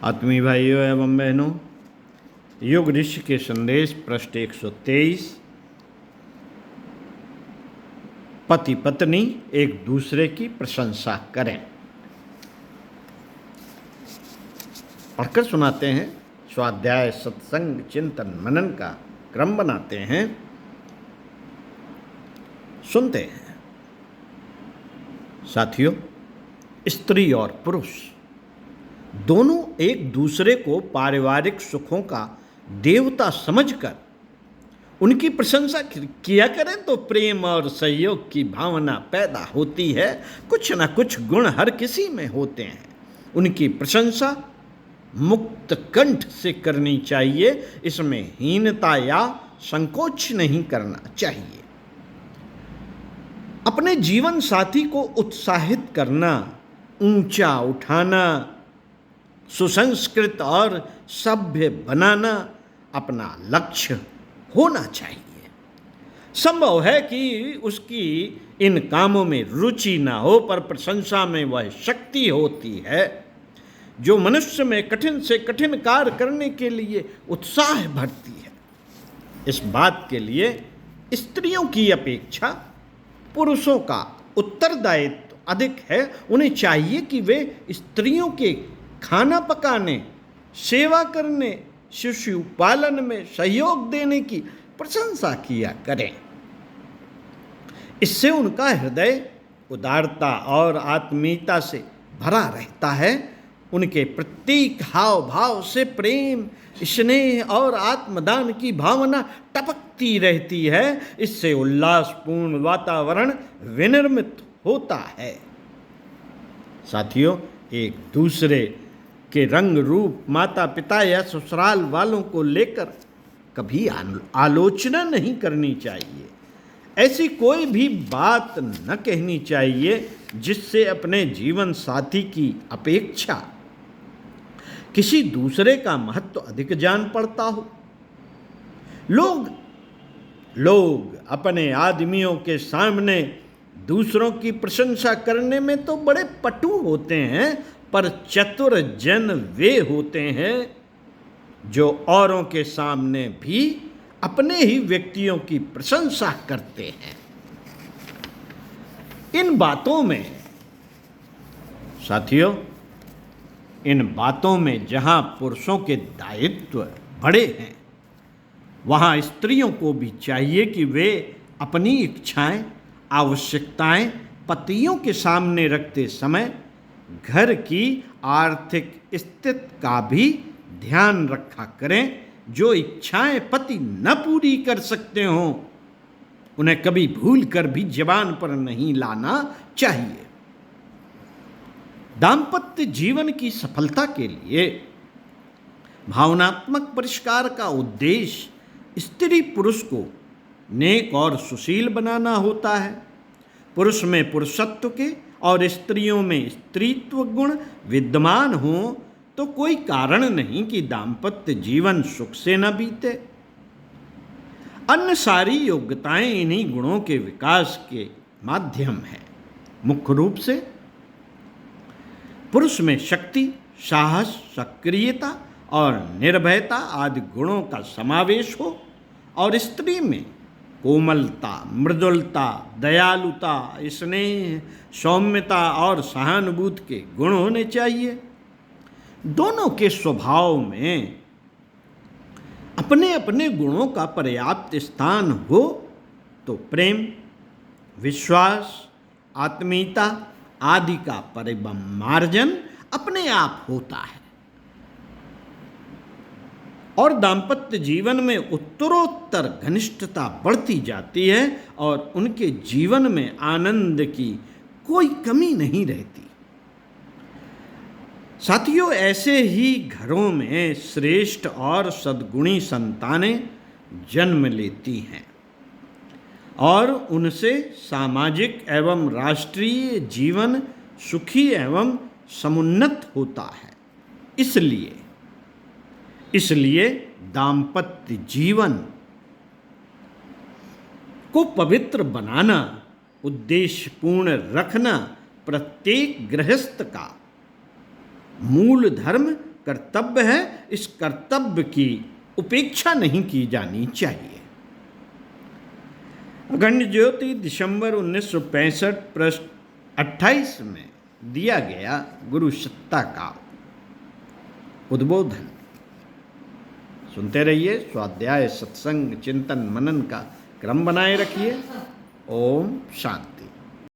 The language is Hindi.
आत्मीय भाइयों एवं बहनों, योग ऋषि के संदेश पृष्ठ 123। पति पत्नी एक दूसरे की प्रशंसा करें। पढ़कर सुनाते हैं। स्वाध्याय सत्संग चिंतन मनन का क्रम बनाते हैं, सुनते हैं। साथियों, स्त्री और पुरुष दोनों एक दूसरे को पारिवारिक सुखों का देवता समझकर उनकी प्रशंसा किया करें तो प्रेम और सहयोग की भावना पैदा होती है। कुछ न कुछ गुण हर किसी में होते हैं। उनकी प्रशंसा मुक्त कंठ से करनी चाहिए। इसमें हीनता या संकोच नहीं करना चाहिए। अपने जीवन साथी को उत्साहित करना, ऊंचा उठाना, सुसंस्कृत और सभ्य बनाना अपना लक्ष्य होना चाहिए। संभव है कि उसकी इन कामों में रुचि ना हो, पर प्रशंसा में वह शक्ति होती है जो मनुष्य में कठिन से कठिन कार्य करने के लिए उत्साह भरती है। इस बात के लिए स्त्रियों की अपेक्षा पुरुषों का उत्तरदायित्व अधिक है। उन्हें चाहिए कि वे स्त्रियों के खाना पकाने, सेवा करने, शिशु पालन में सहयोग देने की प्रशंसा किया करें। इससे उनका हृदय उदारता और आत्मीयता से भरा रहता है। उनके प्रत्येक हाव भाव से प्रेम, स्नेह और आत्मदान की भावना टपकती रहती है। इससे उल्लासपूर्ण वातावरण विनिर्मित होता है। साथियों, एक दूसरे के रंग रूप, माता पिता या ससुराल वालों को लेकर कभी आलोचना नहीं करनी चाहिए। ऐसी कोई भी बात न कहनी चाहिए जिससे अपने जीवन साथी की अपेक्षा किसी दूसरे का महत्व अधिक जान पड़ता हो। लोग अपने आदमियों के सामने दूसरों की प्रशंसा करने में तो बड़े पटु होते हैं, पर चतुर जन वे होते हैं जो औरों के सामने भी अपने ही व्यक्तियों की प्रशंसा करते हैं। इन बातों में जहां पुरुषों के दायित्व बड़े हैं, वहां स्त्रियों को भी चाहिए कि वे अपनी इच्छाएं, आवश्यकताएं पतियों के सामने रखते समय घर की आर्थिक स्थिति का भी ध्यान रखा करें। जो इच्छाएं पति न पूरी कर सकते हों, उन्हें कभी भूल कर भी जबान पर नहीं लाना चाहिए। दाम्पत्य जीवन की सफलता के लिए भावनात्मक परिष्कार का उद्देश्य स्त्री पुरुष को नेक और सुशील बनाना होता है। पुरुष में पुरुषत्व के और स्त्रियों में स्त्रीत्व गुण विद्यमान हों तो कोई कारण नहीं कि दाम्पत्य जीवन सुख से न बीते। अन्य सारी योग्यताएं इन्हीं गुणों के विकास के माध्यम है। मुख्य रूप से पुरुष में शक्ति, साहस, सक्रियता और निर्भयता आदि गुणों का समावेश हो, और स्त्री में कोमलता, मृदुलता, दयालुता, स्नेह, सौम्यता और सहानुभूति के गुण होने चाहिए। दोनों के स्वभाव में अपने अपने गुणों का पर्याप्त स्थान हो तो प्रेम, विश्वास, आत्मीयता आदि का परिमार्जन अपने आप होता है और दाम्पत्य जीवन में उत्तरोत्तर घनिष्ठता बढ़ती जाती है और उनके जीवन में आनंद की कोई कमी नहीं रहती। साथियों, ऐसे ही घरों में श्रेष्ठ और सद्गुणी संतानें जन्म लेती हैं और उनसे सामाजिक एवं राष्ट्रीय जीवन सुखी एवं समुन्नत होता है। इसलिए दाम्पत्य जीवन को पवित्र बनाना, उद्देश्यपूर्ण रखना प्रत्येक गृहस्थ का मूल धर्म कर्तव्य है, इस कर्तव्य की उपेक्षा नहीं की जानी चाहिए। अखंड ज्योति दिसंबर 1965 पृष्ठ 28 में दिया गया गुरु सत्ता का उद्बोधन। सुनते रहिए। स्वाध्याय, सत्संग, चिंतन, मनन का क्रम बनाए रखिए। ओम शांति।